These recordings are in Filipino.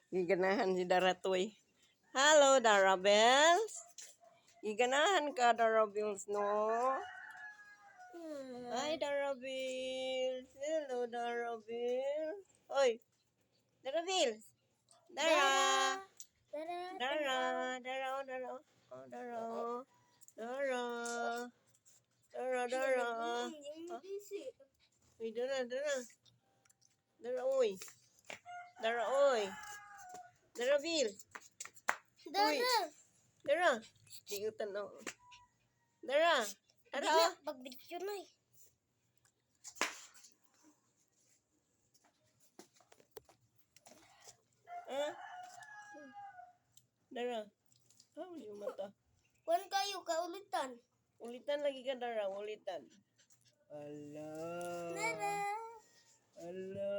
Giganahan si Daratoy. Hello, Darabels. Giganahan ka, Darabels, no? Hi, Darabels. Hello, Darabels. Hoy, Darabels. Dara. Dara. Dara. Oh, Dara. Oh, Dara. Dara. Dara, Dara. Uy, Dara, Dara. Dara, uy. Dara, uy. Dara, Bill. Uy. Dara. Tingnan na. Dara. Dara. Pag-video na eh. Ah? Dara. Oh, yung mata. Kuan kayo, kaulitan. Ulitan lagi ka, Dara. Ulitan. Ala. Ala.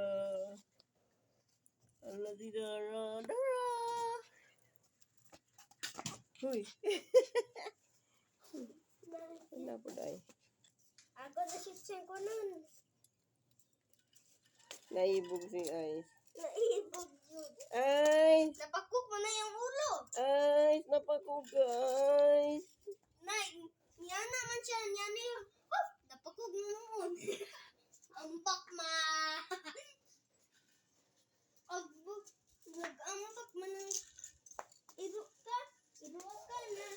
Ala si Dara. Dara. Uy. Wala po dahil. Ako na sipsin ko nun. Naibog si Ice. Naibog yun. Ice. Napakuk mo na yung ulo. Ice. Napako, guys. Yan naman siya. Yan na yun. Oh, napakuk mo noon. Ambak ma. Nag-ambak mo ng iro ka. Iro ka na.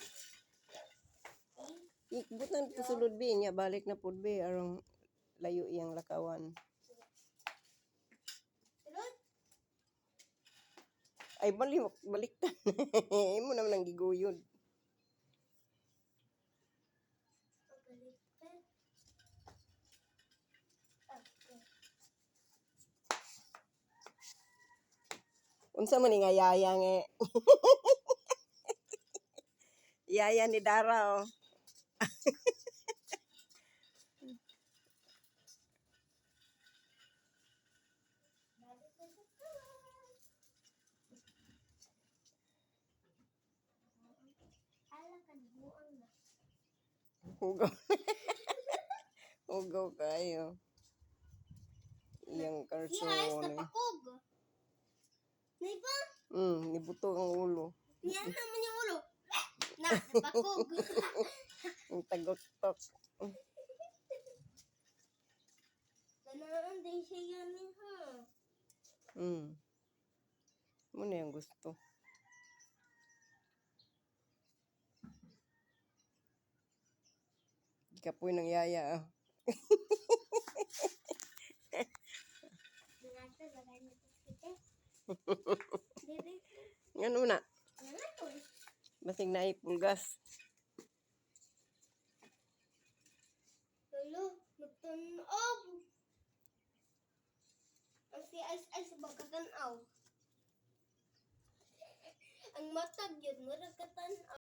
Ikbutan po sulod be niya. Balik na po be. Arong layo iyang lakawan. Sulod? Ay, baliktad. Imo naman ang giguyod. Pagalitan. Okay. Unsa man nga yaya nga. Yaya ni Dara, oh. Hugaw. Hugaw kayo. Iyang Si Ice karson. napakog. Naiba? Nibuto ang ulo. Yan naman yung ulo. Napakog. Ang tagok-tok. Ganaan din siya yan ha. Muna yung gusto. Kapoy ng yaya, ah. Yan una. Basig na ipulgas. Lolo, magtanaw. Ang si Ice magkatanaw. Ang matag yun, marag katanaw.